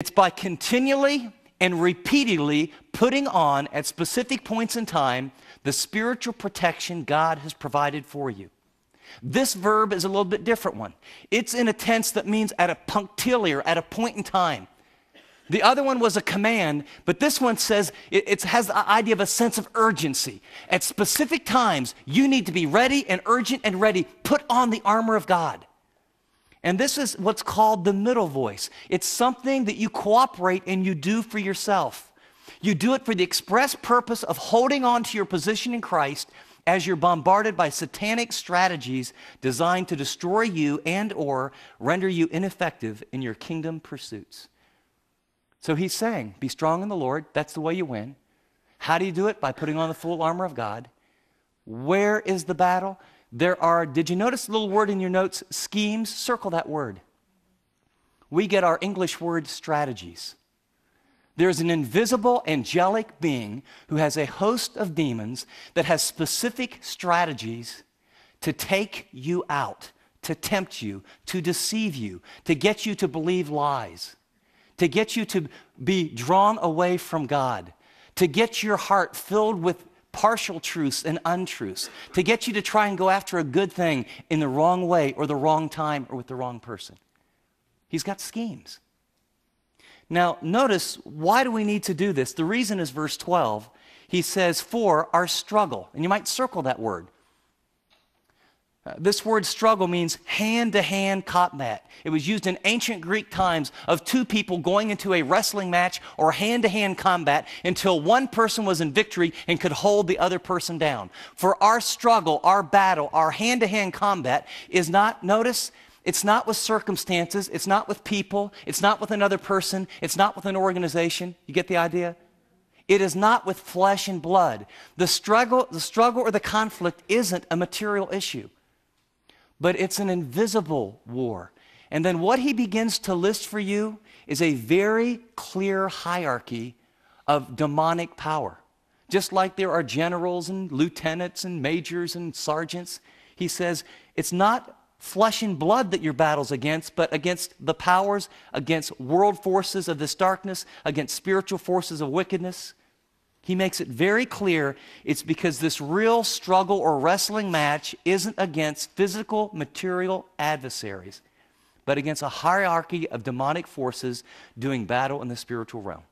It's by continually and repeatedly putting on at specific points in time the spiritual protection God has provided for you. This verb is a little bit different one. It's in a tense that means at a punctiliar, at a point in time. The other one was a command, but this one says it has the idea of a sense of urgency. At specific times, you need to be ready and urgent and ready. Put on the armor of God. And this is what's called the middle voice. It's something that you cooperate and you do for yourself. You do it for the express purpose of holding on to your position in Christ as you're bombarded by satanic strategies designed to destroy you and or render you ineffective in your kingdom pursuits. So he's saying, be strong in the Lord. That's the way you win. How do you do it? By putting on the full armor of God. Where is the battle? There are, did you notice the little word in your notes, schemes? Circle that word. We get our English word strategies. There's an invisible angelic being who has a host of demons that has specific strategies to take you out, to tempt you, to deceive you, to get you to believe lies, to get you to be drawn away from God, to get your heart filled with partial truths and untruths, to get you to try and go after a good thing in the wrong way or the wrong time or with the wrong person. He's got schemes. Now, notice, why do we need to do this? The reason is verse 12. He says, for our struggle. And you might circle that word. This word struggle means hand-to-hand combat. It was used in ancient Greek times of two people going into a wrestling match or hand-to-hand combat until one person was in victory and could hold the other person down. For our struggle, our battle, our hand-to-hand combat is not, notice, it's not with circumstances, it's not with people, it's not with another person, it's not with an organization. You get the idea? It is not with flesh and blood. The struggle or the conflict isn't a material issue, but it's an invisible war. And then what he begins to list for you is a very clear hierarchy of demonic power. Just like there are generals and lieutenants and majors and sergeants, he says it's not flesh and blood that your battle's against, but against the powers, against world forces of this darkness, against spiritual forces of wickedness. He makes it very clear it's because this real struggle or wrestling match isn't against physical, material adversaries, but against a hierarchy of demonic forces doing battle in the spiritual realm.